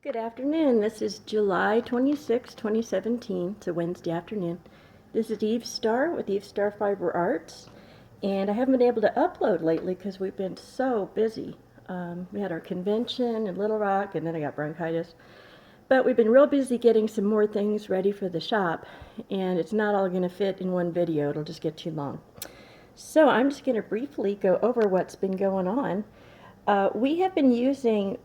Good afternoon. This is July 26, 2017. It's a Wednesday afternoon. This is Eve Star with Eve Star Fiber Arts, and I haven't been able to upload lately because we've been so busy. We had our convention in Little Rock, and then I got bronchitis. But we've been real busy getting some more things ready for the shop, and it's not all going to fit in one video. It'll just get too long. So I'm just going to briefly go over what's been going on. We have been using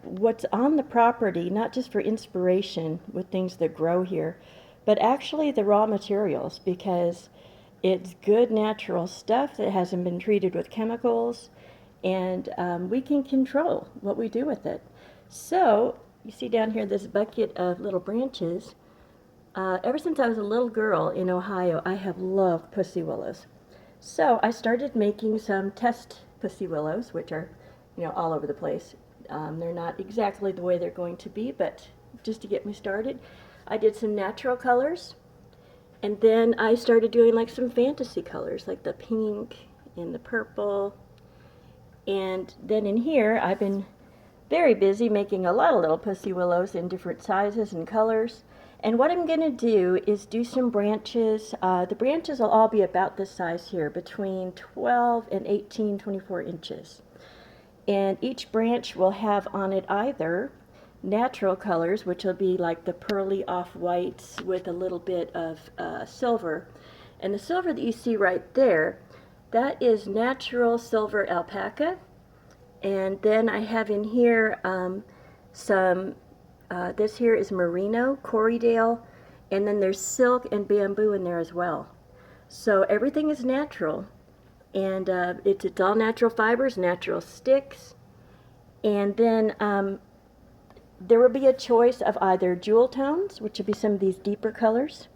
what's on the property, not just for inspiration with things that grow here, but actually the raw materials, because it's good natural stuff that hasn't been treated with chemicals, and we can control what we do with it. So you see down here this bucket of little branches. Ever since I was a little girl in Ohio, I have loved pussy willows. So I started making some test pussy willows, which are all over the place. They're not exactly the way they're going to be, but just to get me started, I did some natural colors, and then I started doing like some fantasy colors, like the pink and the purple. And then in here, I've been very busy making a lot of little pussy willows in different sizes and colors. And what I'm going to do is do some branches. The branches will all be about this size here, between 12 and 18, 24 inches. And each branch will have on it either natural colors, which will be like the pearly off-whites with a little bit of silver. And the silver that you see right there, that is natural silver alpaca. And then I have in here this here is merino, Corriedale, and then there's silk and bamboo in there as well. So everything is natural. And it's all natural fibers, natural sticks. And then there will be a choice of either jewel tones, which would be some of these deeper colors.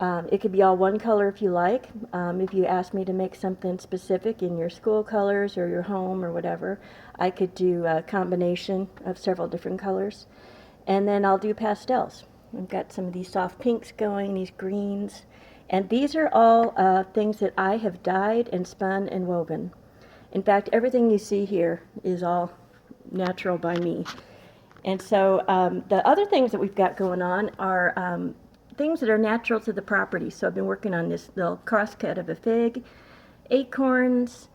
It could be all one color if you like. If you ask me to make something specific in your school colors or your home or whatever, I could do a combination of several different colors. And then I'll do pastels. I've got some of these soft pinks going, these greens. And these are all things that I have dyed and spun and woven. In fact, everything you see here is all natural by me. And so the other things that we've got going on are things that are natural to the property. So I've been working on this little crosscut of a fig, acorns,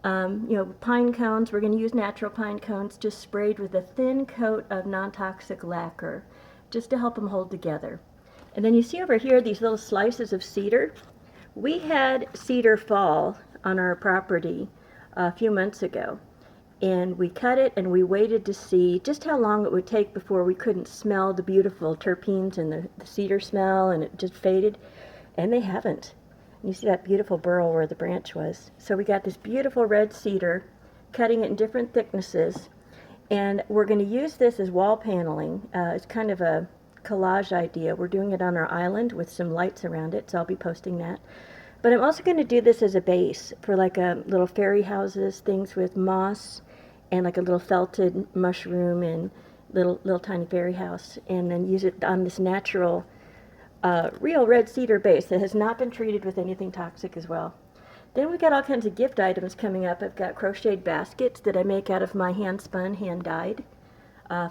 pine cones. We're going to use natural pine cones just sprayed with a thin coat of non-toxic lacquer just to help them hold together. And then you see over here these little slices of cedar. We had cedar fall on our property a few months ago, and we cut it and we waited to see just how long it would take before we couldn't smell the beautiful terpenes and the cedar smell, and it just faded, and they haven't. And you see that beautiful burl where the branch was. So we got this beautiful red cedar, cutting it in different thicknesses, and we're going to use this as wall paneling. It's kind of a collage idea. We're doing it on our island with some lights around it, so I'll be posting that. But I'm also going to do this as a base for like a little fairy houses, things with moss and like a little felted mushroom and little tiny fairy house, and then use it on this natural real red cedar base that has not been treated with anything toxic as well. Then we've got all kinds of gift items coming up. I've got crocheted baskets that I make out of my hand-spun, hand-dyed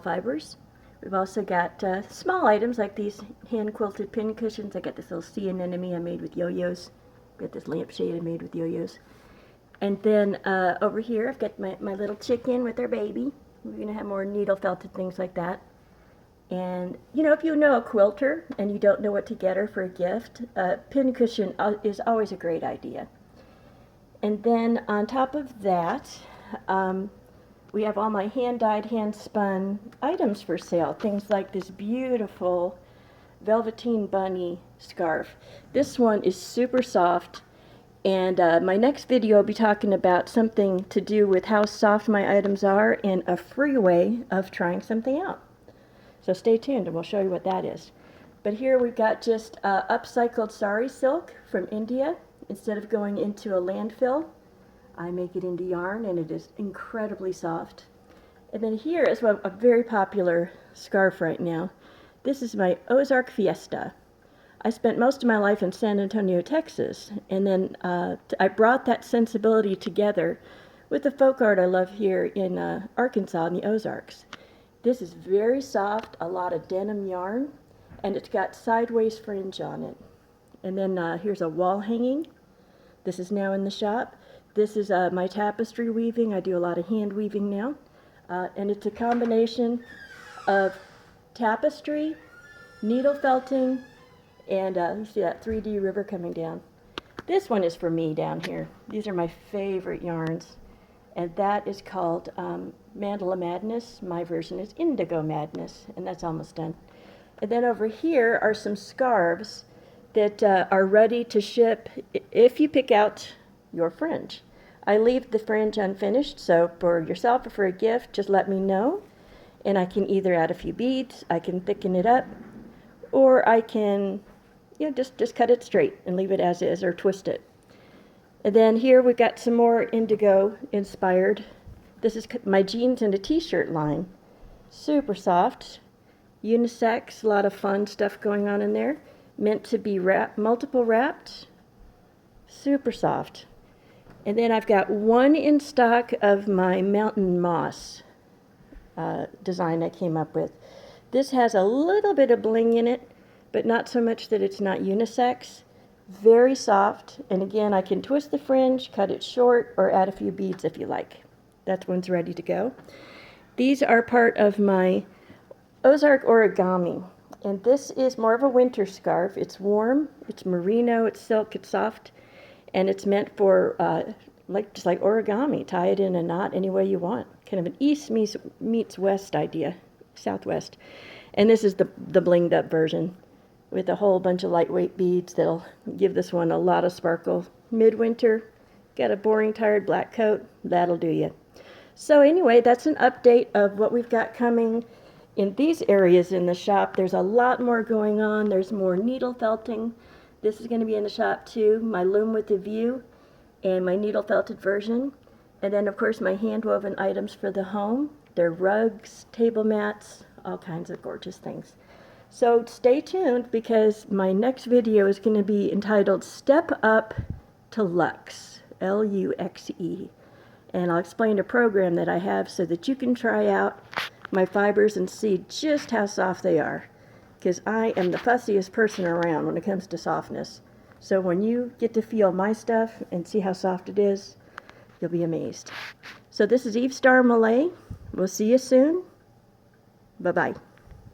fibers. We've also got small items like these hand-quilted pin cushions. I got this little sea anemone I made with yo-yos. Got this lampshade I made with yo-yos. And then over here I've got my little chicken with her baby. We're going to have more needle felted things like that. And if you know a quilter and you don't know what to get her for a gift, a pin cushion is always a great idea. And then on top of that, we have all my hand-dyed, hand-spun items for sale. Things like this beautiful velveteen bunny scarf. This one is super soft, and my next video will be talking about something to do with how soft my items are and a free way of trying something out. So stay tuned and we'll show you what that is. But here we've got just upcycled sari silk from India. Instead of going into a landfill, I make it into yarn, and it is incredibly soft. And then here is a very popular scarf right now. This is my Ozark Fiesta. I spent most of my life in San Antonio, Texas, and then I brought that sensibility together with the folk art I love here in Arkansas in the Ozarks. This is very soft, a lot of denim yarn, and it's got sideways fringe on it. And then here's a wall hanging. This is now in the shop. This is my tapestry weaving. I do a lot of hand weaving now. And it's a combination of tapestry, needle felting, and you see that 3D river coming down. This one is for me down here. These are my favorite yarns. And that is called Mandala Madness. My version is Indigo Madness, and that's almost done. And then over here are some scarves that are ready to ship if you pick out your fringe. I leave the fringe unfinished, so for yourself or for a gift, just let me know. And I can either add a few beads, I can thicken it up, or I can just cut it straight and leave it as is, or twist it. And then here we've got some more indigo inspired. This is my jeans and a t-shirt line. Super soft, unisex, a lot of fun stuff going on in there. Meant to be multiple wrapped, super soft. And then I've got one in stock of my mountain moss design I came up with. This has a little bit of bling in it, but not so much that it's not unisex. Very soft, and again, I can twist the fringe, cut it short, or add a few beads if you like. That one's ready to go. These are part of my Ozark origami, and this is more of a winter scarf. It's warm, it's merino, it's silk, it's soft, and it's meant for just like origami. Tie it in a knot any way you want. Kind of an east meets west idea, southwest. And this is the blinged up version, with a whole bunch of lightweight beads that'll give this one a lot of sparkle. Midwinter, got a boring, tired black coat, that'll do you. So anyway, that's an update of what we've got coming in these areas in the shop. There's a lot more going on. There's more needle felting. This is going to be in the shop too, my loom with a view and my needle felted version. And then of course my hand woven items for the home. They're rugs, table mats, all kinds of gorgeous things. So stay tuned, because my next video is going to be entitled Step Up to Luxe, L-U-X-E. And I'll explain a program that I have so that you can try out my fibers and see just how soft they are. Because I am the fussiest person around when it comes to softness. So when you get to feel my stuff and see how soft it is, you'll be amazed. So this is Eve Star Malay. We'll see you soon. Bye-bye.